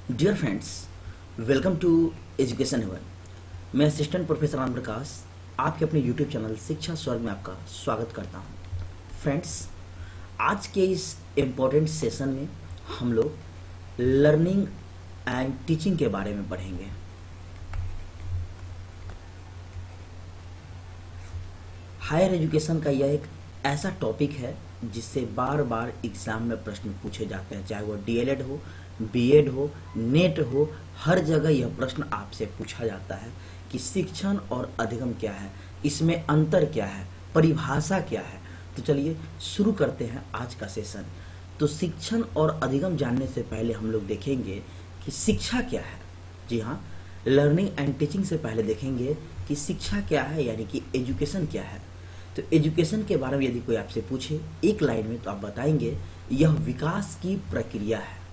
Dear friends, welcome to education heaven. मैं assistant professor Ram Prakash आपके अपने यूट्यूब चैनल शिक्षा स्वर्ग में आपका स्वागत करता हूं। फ्रेंड्स, आज के इस इम्पोर्टेंट सेशन में हम लोग लर्निंग एंड टीचिंग के बारे में पढ़ेंगे। हायर एजुकेशन का यह एक ऐसा टॉपिक है जिससे बार बार एग्जाम में प्रश्न पूछे जाते हैं, चाहे वो डीएलएड हो, बीएड हो, नेट हो, हर जगह यह प्रश्न आपसे पूछा जाता है कि शिक्षण और अधिगम क्या है, इसमें अंतर क्या है, परिभाषा क्या है। तो चलिए शुरू करते हैं आज का सेशन। तो शिक्षण और अधिगम जानने से पहले हम लोग देखेंगे कि शिक्षा क्या है। जी हाँ, लर्निंग एंड टीचिंग से पहले देखेंगे कि शिक्षा क्या है, यानी कि एजुकेशन क्या है। तो एजुकेशन के बारे में यदि कोई आपसे पूछे एक लाइन में, तो आप बताएंगे यह विकास की प्रक्रिया है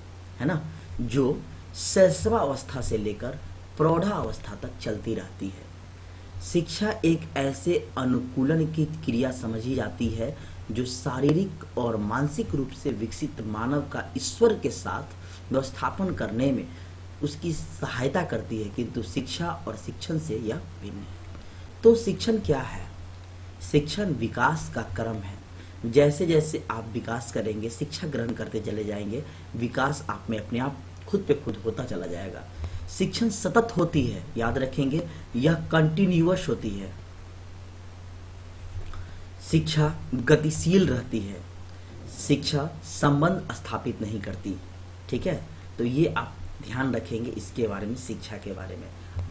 ना, जो शैशवावस्था से लेकर प्रौढ़ावस्था तक चलती रहती है। शिक्षा एक ऐसे अनुकूलन की क्रिया समझी जाती है जो शारीरिक और मानसिक रूप से विकसित मानव का ईश्वर के साथ व्यवस्थापन करने में उसकी सहायता करती है, किंतु शिक्षा और शिक्षण से यह भिन्न है। तो शिक्षण क्या है? शिक्षण विकास का क्रम है। जैसे जैसे आप विकास करेंगे, शिक्षा ग्रहण करते चले जाएंगे, विकास आप में अपने आप खुद पे खुद होता चला जाएगा। शिक्षण सतत होती है, याद रखेंगे, यह कंटिन्यूअस होती है। शिक्षा गतिशील रहती है। शिक्षा संबंध स्थापित नहीं करती। ठीक है, तो ये आप ध्यान रखेंगे इसके बारे में, शिक्षा के बारे में।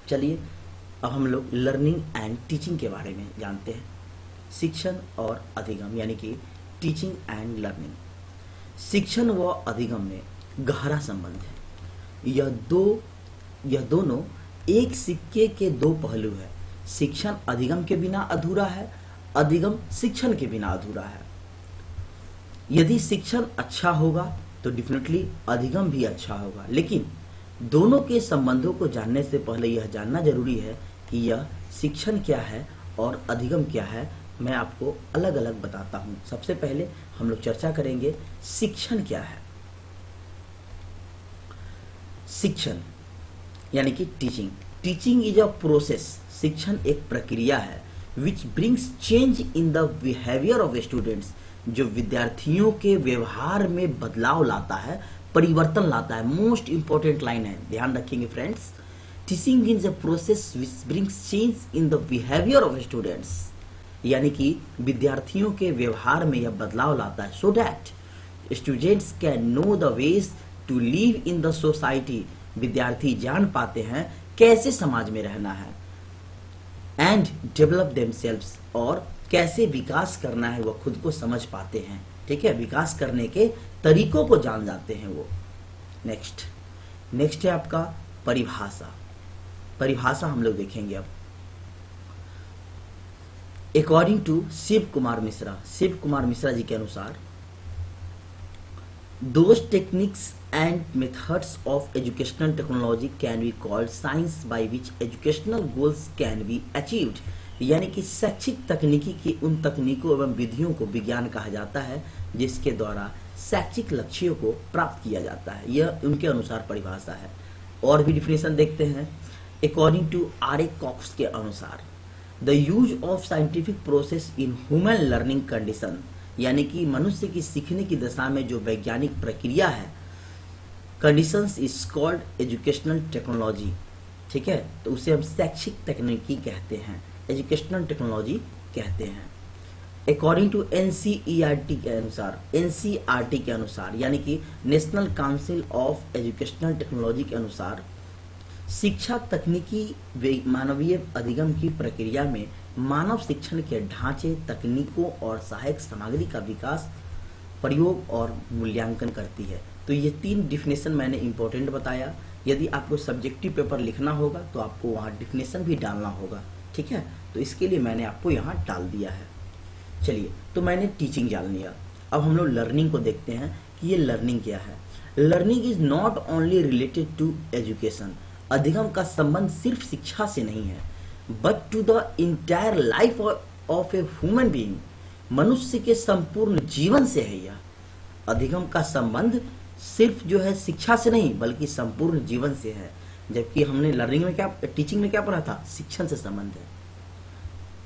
चलिए अब हम लोग लर्निंग एंड टीचिंग के बारे में जानते हैं। शिक्षण और अधिगम यानी कि टीचिंग एंड लर्निंग। शिक्षण व अधिगम में गहरा संबंध है। यह दोनों एक सिक्के के दो पहलू है। शिक्षण अधिगम के बिना अधूरा है, अधिगम शिक्षण के बिना अधूरा है। यदि शिक्षण अच्छा होगा तो डेफिनेटली अधिगम भी अच्छा होगा, लेकिन दोनों के संबंधों को जानने से पहले यह जानना जरूरी है कि यह शिक्षण क्या है और अधिगम क्या है। मैं आपको अलग अलग बताता हूं। सबसे पहले हम लोग चर्चा करेंगे शिक्षण क्या है। शिक्षण यानी कि teaching. Teaching is a process. शिक्षण एक प्रक्रिया है which brings change in the behaviour of students, जो विद्यार्थियों के व्यवहार में बदलाव लाता है, परिवर्तन लाता है। मोस्ट इंपॉर्टेंट लाइन है, ध्यान रखेंगे friends. Teaching is a process which brings change in the behaviour of students, यानी कि विद्यार्थियों के व्यवहार में यह बदलाव लाता है, so that students can know the ways to live in the society. विद्यार्थी जान पाते हैं कैसे समाज में रहना है, एंड डेवलप देमसेल्व्स, और कैसे विकास करना है वह खुद को समझ पाते हैं। ठीक है, विकास करने के तरीकों को जान जाते हैं वो। नेक्स्ट है आपका परिभाषा। परिभाषा हम लोग देखेंगे अब। अकॉर्डिंग टू शिव कुमार मिश्रा जी के अनुसार, those techniques and methods of educational technology can be called science by which educational goals can be achieved, यानी कि शैक्षिक तकनीकी की उन तकनीकों एवं विधियों को विज्ञान कहा जाता है जिसके द्वारा शैक्षिक लक्ष्यों को प्राप्त किया जाता है। यह उनके अनुसार परिभाषा है। और भी डिफिनेशन देखते हैं। According to R A Cox के अनुसार, the use of scientific process in human learning condition, यानी कि मनुष्य की सीखने की दशा में जो वैज्ञानिक प्रक्रिया है, conditions is called educational technology. ठीक है, तो उसे हम शैक्षिक तकनीकी कहते हैं, एजुकेशनल टेक्नोलॉजी कहते हैं। अकॉर्डिंग टू एनसीईआरटी के अनुसार, यानी कि national council of educational technology के अनुसार, शिक्षा तकनीकी मानवीय अधिगम की प्रक्रिया में मानव शिक्षण के ढांचे, तकनीकों और सहायक सामग्री का विकास, प्रयोग और मूल्यांकन करती है। तो ये तीन डिफिनेशन मैंने इंपॉर्टेंट बताया। यदि आपको सब्जेक्टिव पेपर लिखना होगा तो आपको वहाँ डिफिनेशन भी डालना होगा। ठीक है, तो इसके लिए मैंने आपको यहाँ डाल दिया है। चलिए, तो मैंने टीचिंग जान लिया। अब हम लोग लर्निंग को देखते हैं कि ये लर्निंग क्या है। Learning is not only related to education. अधिगम का संबंध सिर्फ शिक्षा से नहीं है, but to the entire life of a human being, मनुष्य के संपूर्ण जीवन से है। यह अधिगम का संबंध सिर्फ जो है शिक्षा से नहीं बल्कि संपूर्ण जीवन से है। जबकि हमने लर्निंग में क्या, टीचिंग में क्या पढ़ा था, शिक्षण से संबंध है।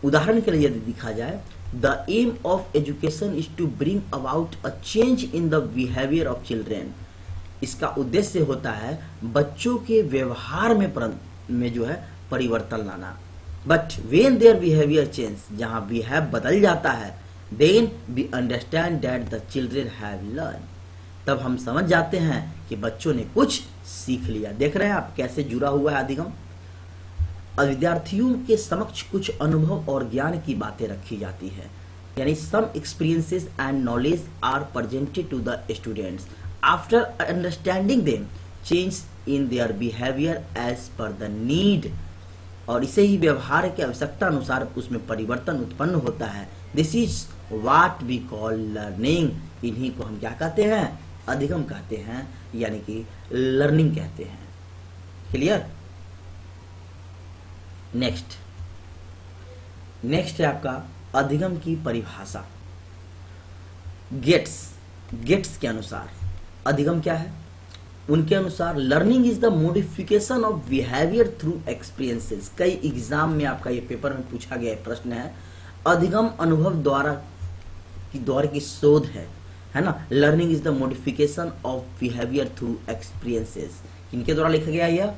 उदाहरण के लिए यदि देखा जाए, the aim of education is to bring about a change in the behaviour of children. इसका उद्देश्य होता है बच्चों के व्यवहार में जो है परिवर्तन लाना। But when their behaviour change, जहां बिहेव बदल जाता है, then we understand that the children have learn, तब हम समझ जाते हैं कि बच्चों ने कुछ सीख लिया। देख रहे हैं आप कैसे जुड़ा हुआ है अधिगम। विद्यार्थियों के समक्ष कुछ अनुभव और ज्ञान की बातें रखी जाती है, यानी some experiences and knowledge are presented to the students after understanding them change in their behaviour as per the need, और इसे ही व्यवहार की आवश्यकता अनुसार उसमें परिवर्तन उत्पन्न होता है। This is what we call learning. इन्हीं को हम क्या कहते हैं, अधिगम कहते हैं, यानी कि लर्निंग कहते हैं। क्लियर। नेक्स्ट है आपका अधिगम की परिभाषा। गेट्स के अनुसार अधिगम क्या है, उनके अनुसार learning is the modification of behaviour through experiences. कई एग्जाम में आपका ये पेपर में पूछा गया प्रश्न है, अधिगम अनुभव द्वारा की शोध है ना। Learning is the modification of behaviour through experiences, किनके द्वारा लिखा गया, यह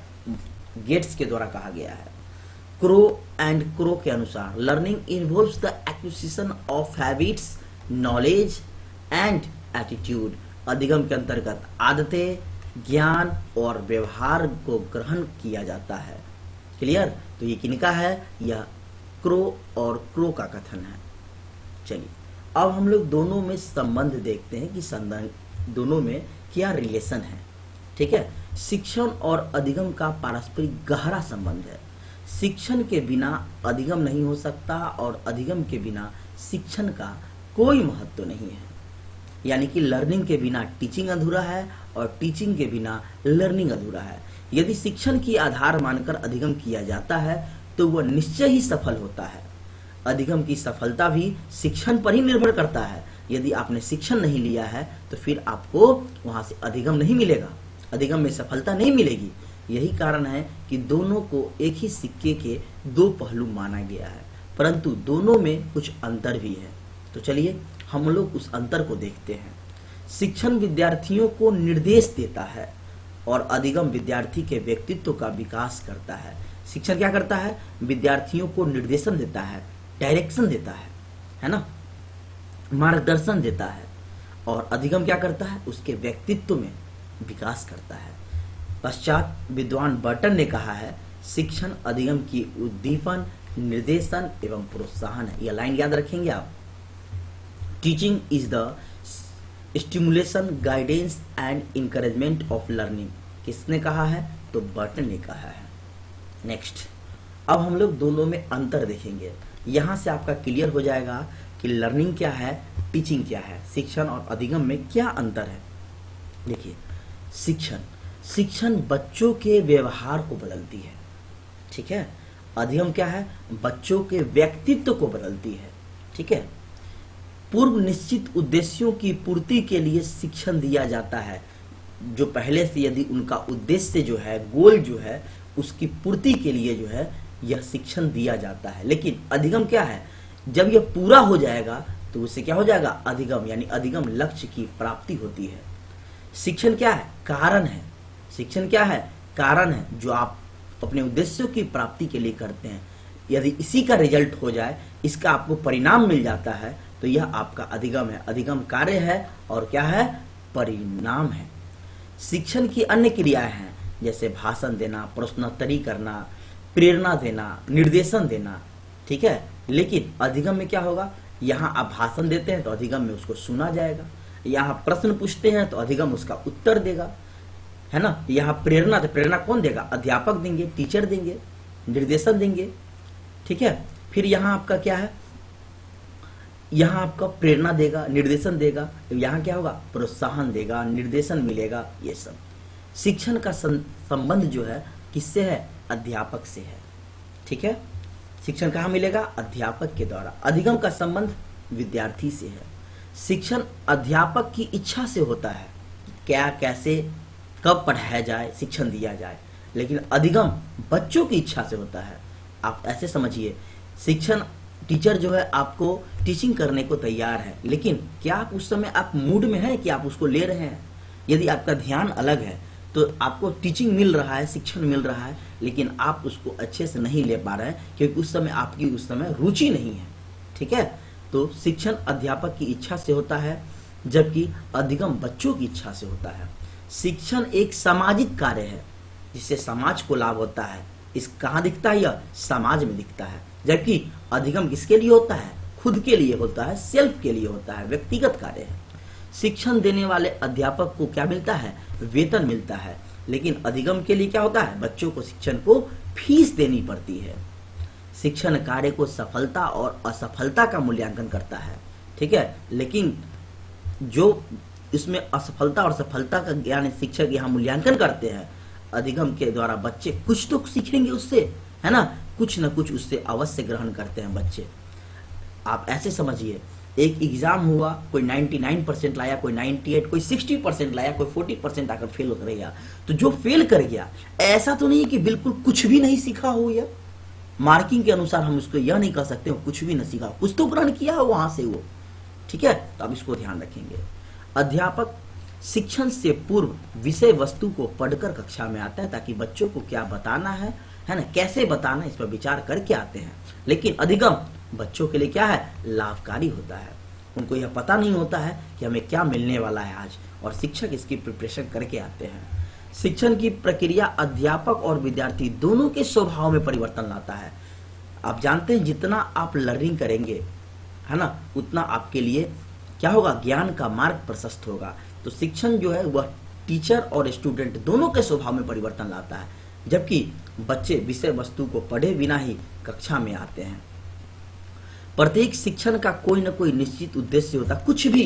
गेट्स के द्वारा कहा गया है। क्रो के अनुसार learning involves the acquisition of habits, knowledge and attitude. अधिगम के अंतर्गत आदतें, ज्ञान और व्यवहार को ग्रहण किया जाता है। क्लियर। तो ये किनका है, यह क्रो का कथन है। चलिए अब हम लोग दोनों में संबंध देखते हैं कि दोनों में क्या रिलेशन है। ठीक है। शिक्षण और अधिगम का पारस्परिक गहरा संबंध है। शिक्षण के बिना अधिगम नहीं हो सकता और अधिगम के बिना शिक्षण का कोई महत्व नहीं है। यानी कि लर्निंग के बिना टीचिंग अधूरा है और टीचिंग के बिना लर्निंग अधूरा है। यदि शिक्षण की आधार मानकर अधिगम किया जाता है तो वह निश्चय ही सफल होता है। अधिगम की सफलता भी शिक्षण पर ही निर्भर करता है। यदि आपने शिक्षण नहीं लिया है तो फिर आपको वहां से अधिगम नहीं मिलेगा, अधिगम में सफलता नहीं मिलेगी। यही कारण है कि दोनों को एक ही सिक्के के दो पहलू माना गया है, परंतु दोनों में कुछ अंतर भी है। तो चलिए हम लोग उस अंतर को देखते हैं। शिक्षण विद्यार्थियों को निर्देश देता है और अधिगम विद्यार्थी के व्यक्तित्व का विकास करता है। शिक्षण क्या करता है, विद्यार्थियों को निर्देशन देता है, डायरेक्शन देता है ना, मार्गदर्शन देता है। और अधिगम क्या करता है, उसके व्यक्तित्व में विकास करता है। पश्चात विद्वान बर्टन ने कहा है, शिक्षण अधिगम की उद्दीपन, निर्देशन एवं प्रोत्साहन है। यह लाइन याद रखेंगे आप। Teaching is the stimulation, guidance and encouragement of learning. किसने कहा है, तो बर्टन ने कहा है। नेक्स्ट, अब हम लोग दोनों में अंतर देखेंगे। यहां से आपका क्लियर हो जाएगा कि लर्निंग क्या है, टीचिंग क्या है, शिक्षण और अधिगम में क्या अंतर है। देखिए, शिक्षण बच्चों के व्यवहार को बदलती है, ठीक है। अधिगम क्या है, बच्चों के व्यक्तित्व को बदलती है, ठीक है। पूर्व निश्चित उद्देश्यों की पूर्ति के लिए शिक्षण दिया जाता है, जो पहले से यदि उनका उद्देश्य जो है, गोल जो है, उसकी पूर्ति के लिए जो है यह शिक्षण दिया जाता है। लेकिन अधिगम क्या है, जब यह पूरा हो जाएगा तो उससे क्या हो जाएगा, अधिगम, यानी अधिगम लक्ष्य की प्राप्ति होती है। शिक्षण क्या है, कारण है। शिक्षण क्या है, कारण है जो आप अपने उद्देश्यों की प्राप्ति के लिए करते हैं। यदि इसी का रिजल्ट हो जाए, इसका आपको परिणाम मिल जाता है, तो यह आपका अधिगम है। अधिगम कार्य है और क्या है, परिणाम है। शिक्षण की अन्य क्रियाएं हैं, जैसे भाषण देना, प्रश्नोत्तरी करना, प्रेरणा देना, निर्देशन देना, ठीक है। लेकिन अधिगम में क्या होगा, यहाँ आप भाषण देते हैं तो अधिगम में उसको सुना जाएगा, यहाँ प्रश्न पूछते हैं तो अधिगम उसका उत्तर देगा, है ना। यहाँ प्रेरणा, तो प्रेरणा कौन देगा, अध्यापक देंगे, टीचर देंगे, निर्देशन देंगे, ठीक है। फिर यहाँ आपका क्या है, यहाँ आपका प्रेरणा देगा, निर्देशन देगा, यहाँ क्या होगा, प्रोत्साहन देगा, निर्देशन मिलेगा, ये सब। शिक्षण का संबंध जो है किससे है, अध्यापक से है, ठीक है। शिक्षण कहाँ मिलेगा, अध्यापक के द्वारा। अधिगम का संबंध विद्यार्थी से है। शिक्षण अध्यापक की इच्छा से होता है, क्या कैसे कब पढ़ाया जाए, शिक्षण दिया जाए। लेकिन अधिगम बच्चों की इच्छा से होता है। आप ऐसे समझिए, शिक्षण टीचर जो है आपको टीचिंग करने को तैयार है, लेकिन क्या आप उस समय आप मूड में हैं कि आप उसको ले रहे हैं? यदि आपका ध्यान अलग है तो आपको टीचिंग मिल रहा है, शिक्षण मिल रहा है, लेकिन आप उसको अच्छे से नहीं ले पा रहे हैं क्योंकि उस समय आपकी उस समय रुचि नहीं है। ठीक है, तो शिक्षण अध्यापक की इच्छा से होता है, जबकि अधिगम बच्चों की इच्छा से होता है। शिक्षण एक सामाजिक कार्य है जिससे समाज को लाभ होता है। इस कहाँ दिखता है? यह समाज में दिखता है। जबकि अधिगम किसके लिए होता है? खुद के लिए होता है, सेल्फ के लिए होता है, व्यक्तिगत कार्य है। शिक्षण देने वाले अध्यापक को क्या मिलता है? वेतन मिलता है। लेकिन अधिगम के लिए क्या होता है? बच्चों को शिक्षण को फीस देनी पड़ती है। शिक्षण कार्य को सफलता और असफलता का मूल्यांकन करता है। ठीक है, लेकिन जो इसमें असफलता और सफलता का ज्ञान शिक्षक यहाँ मूल्यांकन करते हैं, अधिगम के द्वारा बच्चे कुछ तो सीखेंगे उससे, है ना, कुछ न कुछ उससे अवश्य ग्रहण करते हैं बच्चे। आप ऐसे समझिए, एक एग्जाम हुआ, कोई 99% लाया, कोई 98, कोई 60% लाया, कोई 40% आकर फेल कर गया। तो जो फेल कर गया, ऐसा तो नहीं कि बिल्कुल कुछ भी नहीं सीखा हो। यह मार्किंग के अनुसार हम उसको यह नहीं कह सकते हो कुछ भी नहीं सीखा, कुछ तो ग्रहण किया हो वहां से वो। ठीक है, तो अब इसको ध्यान रखेंगे। अध्यापक शिक्षण से पूर्व विषय वस्तु को पढ़कर कक्षा में आता है ताकि बच्चों को क्या बताना है ना, कैसे बताना है, इस पर विचार करके आते हैं। लेकिन अधिगम बच्चों के लिए क्या है? लाभकारी होता है। उनको यह पता नहीं होता है कि हमें क्या मिलने वाला है आज, और शिक्षक इसकी प्रिपरेशन करके आते हैं। शिक्षण की प्रक्रिया अध्यापक और विद्यार्थी दोनों के स्वभाव में परिवर्तन लाता है। आप जानते हैं, जितना आप लर्निंग करेंगे, है ना, उतना आपके लिए क्या होगा? ज्ञान का मार्ग प्रशस्त होगा। तो शिक्षण जो है वह टीचर और स्टूडेंट दोनों के स्वभाव में परिवर्तन लाता है, जबकि बच्चे विषय वस्तु को पढ़े बिना ही कक्षा में आते हैं। प्रत्येक शिक्षण का कोई ना कोई निश्चित उद्देश्य होता है। कुछ भी,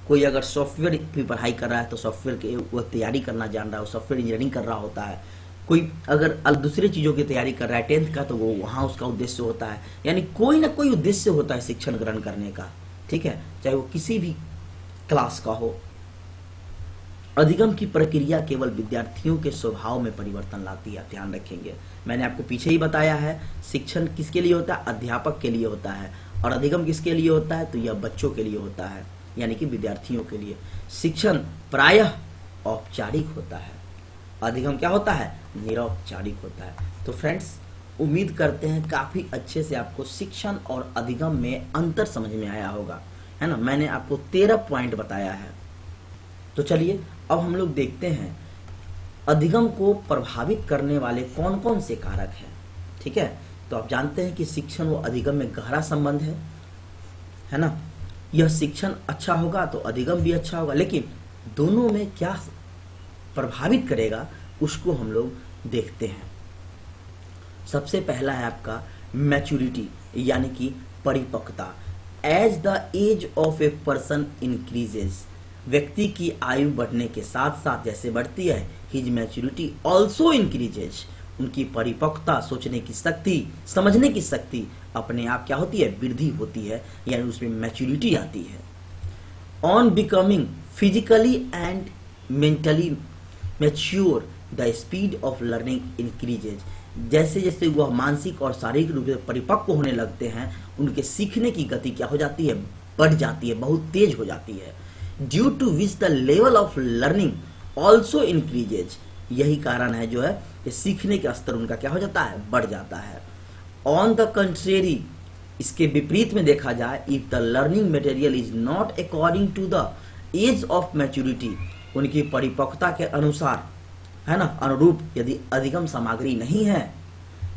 कोई अगर सॉफ्टवेयर की पढ़ाई कर रहा है तो सॉफ्टवेयर की वह तैयारी करना जान रहा है, सॉफ्टवेयर इंजीनियरिंग कर रहा होता है। कोई अगर दूसरी चीज़ों की तैयारी कर रहा है 10th का, तो वो वहाँ उसका उद्देश्य होता है। यानी कोई ना कोई उद्देश्य होता है शिक्षण ग्रहण करने का। ठीक है, चाहे वो किसी भी क्लास का हो। अधिगम की प्रक्रिया केवल विद्यार्थियों के स्वभाव में परिवर्तन लाती है। ध्यान रखेंगे, मैंने आपको पीछे ही बताया है, शिक्षण किसके लिए होता है? अध्यापक के लिए होता है। और अधिगम किसके लिए होता है? तो यह बच्चों के लिए होता है, यानी कि विद्यार्थियों के लिए। शिक्षण प्रायः औपचारिक होता है, अधिगम क्या होता है? निरौपचारिक होता है। तो फ्रेंड्स, उम्मीद करते हैं काफी अच्छे से आपको शिक्षण और अधिगम में अंतर समझ में आया होगा, है ना। मैंने आपको 13 पॉइंट बताया है। तो चलिए अब हम लोग देखते हैं अधिगम को प्रभावित करने वाले कौन कौन से कारक हैं। ठीक है, तो आप जानते हैं कि शिक्षण व अधिगम में गहरा संबंध है ना। यह शिक्षण अच्छा होगा तो अधिगम भी अच्छा होगा, लेकिन दोनों में क्या प्रभावित करेगा उसको हम लोग देखते हैं। सबसे पहला है आपका मैच्योरिटी, यानी कि परिपक्वता। As the age of a person increases, व्यक्ति की आयु बढ़ने के साथ साथ जैसे बढ़ती है, हिज मैच्योरिटी ऑल्सो इंक्रीजेज, उनकी परिपक्वता, सोचने की शक्ति, समझने की शक्ति अपने आप क्या होती है? वृद्धि होती है, यानी उसमें मैच्योरिटी आती है। On becoming physically and mentally mature the speed of learning increases, जैसे जैसे वह मानसिक और शारीरिक रूप से परिपक्व होने लगते हैं, उनके सीखने की गति क्या हो जाती है? बढ़ जाती है, बहुत तेज हो जाती है। Due to which the level of learning also increases, यही कारण है जो है कि सीखने का स्तर उनका क्या हो जाता है? बढ़ जाता है। ऑन द कंट्रेरी, इसके विपरीत में देखा जाए, if the learning material is not according to the age of maturity, उनकी परिपक्वता के अनुसार, है ना, अनुरूप यदि अधिगम सामग्री नहीं है,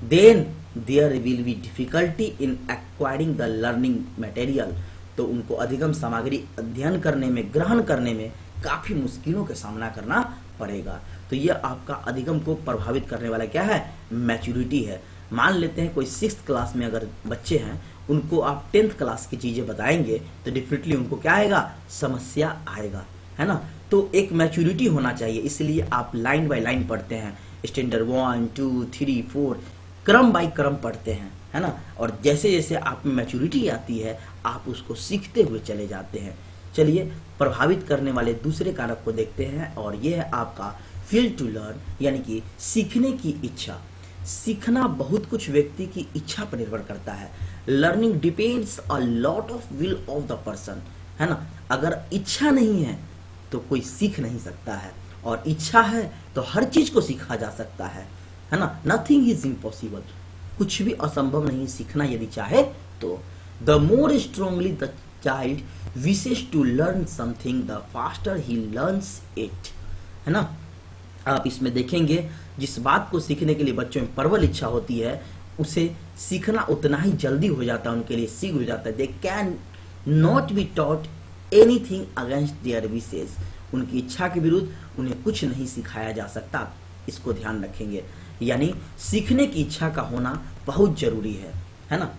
then there will be difficulty in acquiring the learning material, तो उनको अधिगम सामग्री अध्ययन करने में, ग्रहण करने में काफी मुश्किलों का सामना करना पड़ेगा। तो ये आपका अधिगम को प्रभावित करने वाला क्या है? मैच्योरिटी है। मान लेते हैं कोई 6th क्लास में अगर बच्चे हैं, उनको आप 10th क्लास की चीजें बताएंगे तो डेफिनेटली उनको क्या आएगा? समस्या आएगा, है ना। तो एक मैच्योरिटी होना चाहिए, इसलिए आप लाइन बाय लाइन पढ़ते हैं, स्टैंडर्ड 1 2 3 4 क्रम बाय क्रम पढ़ते हैं, है ना। और जैसे जैसे आप में मैच्योरिटी आती है, आप उसको सीखते हुए चले जाते हैं। चलिए प्रभावित करने वाले दूसरे कारक को देखते हैं, और यह है आपका फील टू लर्न, यानी कि सीखने की इच्छा। सीखना बहुत कुछ व्यक्ति की इच्छा पर निर्भर करता है। Learning depends a lot of will of the person, है ना। अगर इच्छा नहीं है तो कोई सीख नहीं सकता है, और इच्छा है तो हर चीज को सीखा जा सकता है ना। नथिंग इज इम्पॉसिबल, कुछ भी असंभव नहीं सीखना यदि चाहे तो। The more strongly the child wishes to learn something the faster he learns it, है ना। आप इसमें देखेंगे जिस बात को सीखने के लिए बच्चों में प्रबल इच्छा होती है, उसे सीखना उतना ही जल्दी हो जाता है, उनके लिए शीघ्र हो जाता है। They can not be taught anything against their wishes, उनकी इच्छा के विरुद्ध उन्हें कुछ नहीं सिखाया जा सकता। इसको ध्यान रखेंगे, यानी सीखने की इच्छा का होना बहुत जरूरी है ना।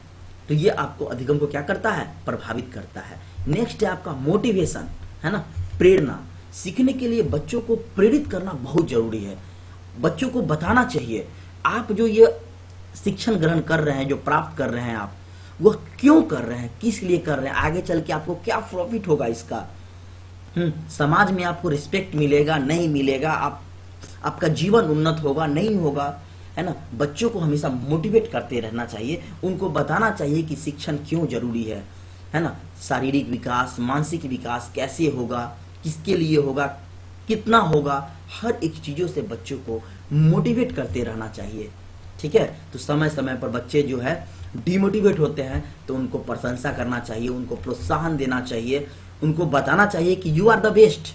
तो ये आपको अधिगम को क्या करता है, प्रभावित करता है। नेक्स्ट है आपका मोटिवेशन, है ना, प्रेरणा। सीखने के लिए बच्चों को प्रेरित करना बहुत जरूरी है। बच्चों को बताना चाहिए आप जो ये शिक्षण ग्रहण कर रहे हैं, जो प्राप्त कर रहे हैं आप, वह क्यों कर रहे हैं, किस लिए कर रहे हैं, आगे चल के आपको क्या प्रॉफिट होगा इसका। समाज में आपको रिस्पेक्ट मिलेगा, नहीं मिलेगा, आपका जीवन उन्नत होगा, नहीं होगा, है ना। बच्चों को हमेशा मोटिवेट करते रहना चाहिए, उनको बताना चाहिए कि शिक्षण क्यों जरूरी है ना। शारीरिक विकास, मानसिक विकास कैसे होगा, किसके लिए होगा, कितना होगा, हर एक चीजों से बच्चों को मोटिवेट करते रहना चाहिए। ठीक है, तो समय समय पर बच्चे जो है डिमोटिवेट होते हैं तो उनको प्रशंसा करना चाहिए, उनको प्रोत्साहन देना चाहिए, उनको बताना चाहिए कि you are the best,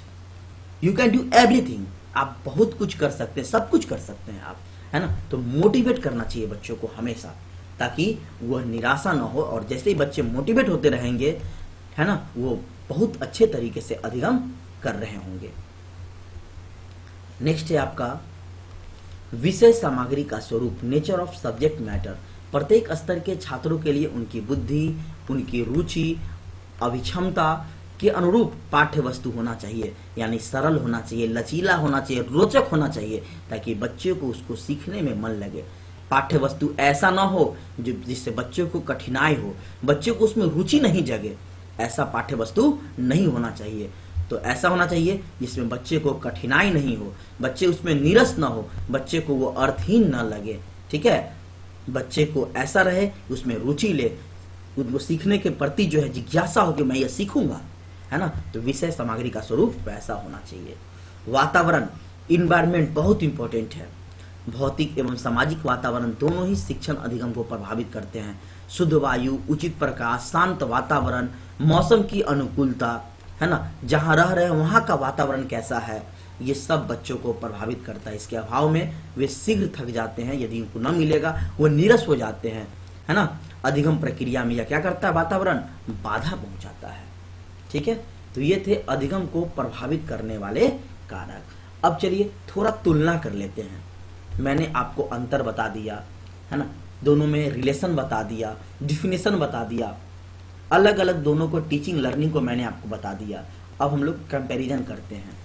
you can do everything, आप बहुत कुछ कर सकते हैं, सब कुछ कर सकते हैं आप, है ना। तो मोटिवेट करना चाहिए बच्चों को हमेशा, ताकि वह निराशा ना हो, और जैसे ही बच्चे मोटिवेट होते रहेंगे, है ना, वो बहुत अच्छे तरीके से अधिगम कर रहे होंगे। नेक्स्ट है आपका विषय सामग्री का स्वरूप, नेचर ऑफ सब्जेक्ट मैटर। प्रत्येक स्तर के छात्रों के लिए उनकी बुद्धि, उनकी रुचि, अभिक्षमता के अनुरूप पाठ्य वस्तु होना चाहिए, यानी सरल होना चाहिए, लचीला होना चाहिए, रोचक होना चाहिए, ताकि बच्चे को उसको सीखने में मन लगे। पाठ्य वस्तु ऐसा ना हो जो जिससे बच्चों को कठिनाई हो, बच्चे को उसमें रुचि नहीं जगे, ऐसा पाठ्य वस्तु नहीं होना चाहिए। तो ऐसा होना चाहिए जिसमें बच्चे को कठिनाई नहीं हो, बच्चे उसमें नीरस ना हो, बच्चे को वो अर्थहीन ना लगे। ठीक है, बच्चे को ऐसा रहे उसमें रुचि ले, उसको सीखने के प्रति जो है जिज्ञासा हो कि मैं ये सीखूंगा, है ना। तो विषय सामग्री का स्वरूप वैसा होना चाहिए। वातावरण, इन्वायरमेंट बहुत इंपॉर्टेंट है। भौतिक एवं सामाजिक वातावरण दोनों ही शिक्षण अधिगम को प्रभावित करते हैं। शुद्ध वायु, उचित प्रकाश, शांत वातावरण, मौसम की अनुकूलता, है ना, जहाँ रह रहे हैं वहाँ का वातावरण कैसा है, ये सब बच्चों को प्रभावित करता है। इसके अभाव में वे शीघ्र थक जाते हैं, यदि उनको न मिलेगा वो नीरस हो जाते हैं, है ना। अधिगम प्रक्रिया में यह क्या करता है, वातावरण बाधा पहुंचाता है। ठीक है, तो ये थे अधिगम को प्रभावित करने वाले कारक। अब चलिए थोड़ा तुलना कर लेते हैं। मैंने आपको अंतर बता दिया, है ना, दोनों में रिलेशन बता दिया, डिफिनेशन बता दिया, अलग अलग दोनों को टीचिंग लर्निंग को मैंने आपको बता दिया। अब हम लोग कंपैरिजन करते हैं।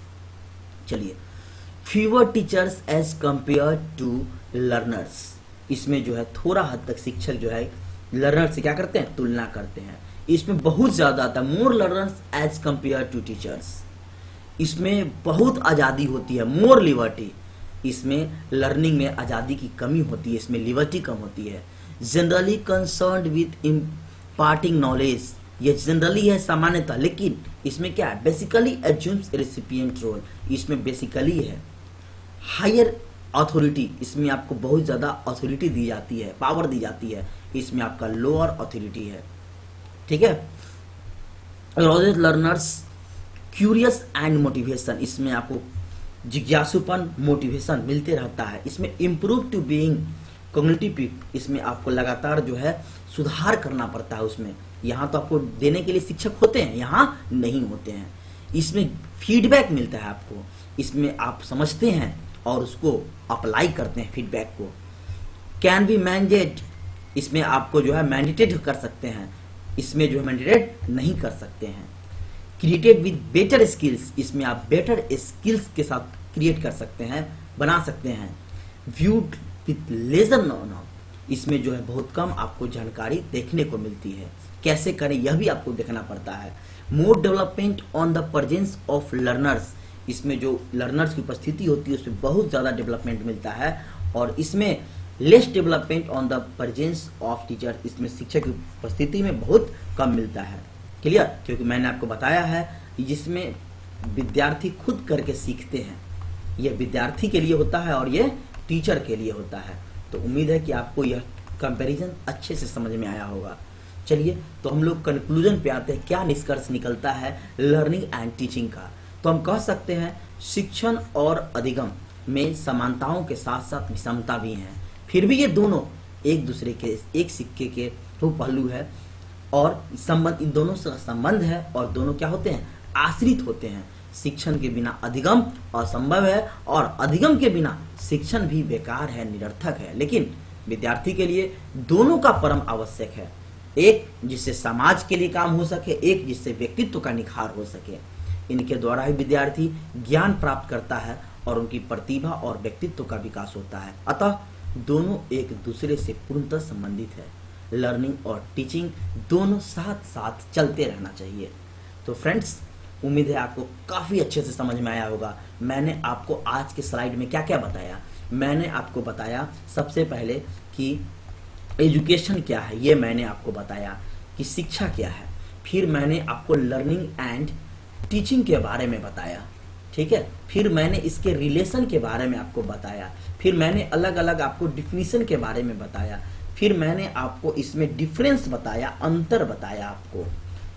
चलिए, fewer teachers as compare to learners, इसमें जो है थोड़ा हद तक शिक्षक जो है लर्नर से क्या करते हैं, तुलना करते हैं। इसमें बहुत ज्यादा आता है, more learners as compare to teachers, इसमें बहुत आज़ादी होती है, मोर लिबर्टी। इसमें लर्निंग में आज़ादी की कमी होती है, इसमें लिबर्टी कम होती है। Generally concerned with imparting knowledge, ये जनरली है, सामान्यतः, लेकिन इसमें क्या है, बेसिकली एज्यूम्स रेसिपिएंट रोल, इसमें बेसिकली है। हायर अथॉरिटी, इसमें आपको बहुत ज़्यादा अथॉरिटी दी जाती है, पावर दी जाती है, इसमें आपका लोअर अथॉरिटी है। ठीक है, roses learners curious and motivation, इसमें आपको जिज्ञासुपन, मोटिवेशन मिलते रहता है। इसमें इम्प्रूव टू बीइंग कॉग्निटिव, इसमें आपको लगातार जो है सुधार करना पड़ता है उसमें। यहाँ तो आपको देने के लिए शिक्षक होते हैं, यहाँ नहीं होते हैं। इसमें फीडबैक मिलता है आपको, इसमें आप समझते हैं और उसको अप्लाई करते हैं फीडबैक को। कैन बी मैंडेट, इसमें आपको जो है मैंडेटेड कर सकते हैं, इसमें जो है मैंडेटेड नहीं कर सकते हैं। क्रिएटेड विद बेटर स्किल्स, इसमें आप बेटर स्किल्स के साथ क्रिएट कर सकते हैं, बना सकते हैं। व्यूड विद लेजर नॉलेज, इसमें जो है बहुत कम आपको जानकारी देखने को मिलती है, कैसे करें यह भी आपको देखना पड़ता है। More development on the presence of learners, इसमें जो लर्नर्स की उपस्थिति होती है उसमें बहुत ज़्यादा डेवलपमेंट मिलता है, और इसमें less development on the presence of teacher, इसमें शिक्षक की उपस्थिति में बहुत कम मिलता है। क्लियर? क्योंकि मैंने आपको बताया है जिसमें विद्यार्थी खुद करके सीखते हैं, यह विद्यार्थी के लिए होता है और यह टीचर के लिए होता है। तो उम्मीद है कि आपको यह कंपैरिजन अच्छे से समझ में आया होगा। चलिए तो हम लोग कंक्लूजन पे आते हैं, क्या निष्कर्ष निकलता है लर्निंग एंड टीचिंग का। तो हम कह सकते हैं शिक्षण और अधिगम में समानताओं के साथ साथ विषमता भी हैं, फिर भी ये दोनों एक दूसरे के एक सिक्के के दो पहलू है, और संबंध इन दोनों से संबंध है, और दोनों क्या होते हैं, आश्रित होते हैं। शिक्षण के बिना अधिगम असंभव है, और अधिगम के बिना शिक्षण भी बेकार है, निरर्थक है। लेकिन विद्यार्थी के लिए दोनों का परम आवश्यक है, एक जिससे समाज के लिए काम हो सके, एक जिससे व्यक्तित्व का निखार हो सके। इनके द्वारा ही विद्यार्थी ज्ञान प्राप्त करता है और उनकी प्रतिभा और व्यक्तित्व का विकास होता है। अतः दोनों एक दूसरे से पूर्णतः संबंधित है। लर्निंग और टीचिंग दोनों साथ साथ चलते रहना चाहिए। तो फ्रेंड्स, उम्मीद है आपको काफ़ी अच्छे से समझ में आया होगा। मैंने आपको आज के स्लाइड में क्या क्या बताया। मैंने आपको बताया सबसे पहले कि एजुकेशन क्या है, ये मैंने आपको बताया कि शिक्षा क्या है। फिर मैंने आपको लर्निंग एंड टीचिंग के बारे में बताया, ठीक है। फिर मैंने इसके रिलेशन के बारे में आपको बताया। फिर मैंने अलग अलग आपको डिफिनीशन के बारे में बताया। फिर मैंने आपको इसमें डिफरेंस बताया, अंतर बताया आपको।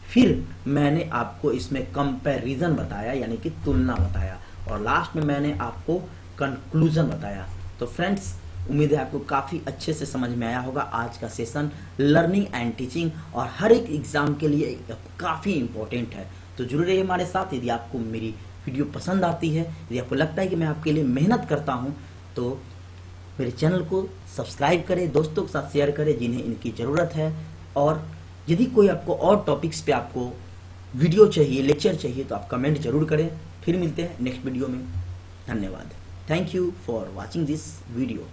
फिर मैंने आपको इसमें कंपैरिजन बताया, यानी कि तुलना बताया, और लास्ट में मैंने आपको कंक्लूजन बताया। तो फ्रेंड्स, उम्मीद है आपको काफ़ी अच्छे से समझ में आया होगा आज का सेशन लर्निंग एंड टीचिंग, और हर एक एग्जाम के लिए काफ़ी इंपॉर्टेंट है। तो जरूर रहिए हमारे साथ। यदि आपको मेरी वीडियो पसंद आती है, यदि आपको लगता है कि मैं आपके लिए मेहनत करता हूं, तो मेरे चैनल को सब्सक्राइब करें, दोस्तों के साथ शेयर करें जिन्हें इनकी ज़रूरत है। और यदि कोई आपको और टॉपिक्स पे आपको वीडियो चाहिए, लेक्चर चाहिए, तो आप कमेंट जरूर करें। फिर मिलते हैं नेक्स्ट वीडियो में। धन्यवाद। Thank you for watching this video.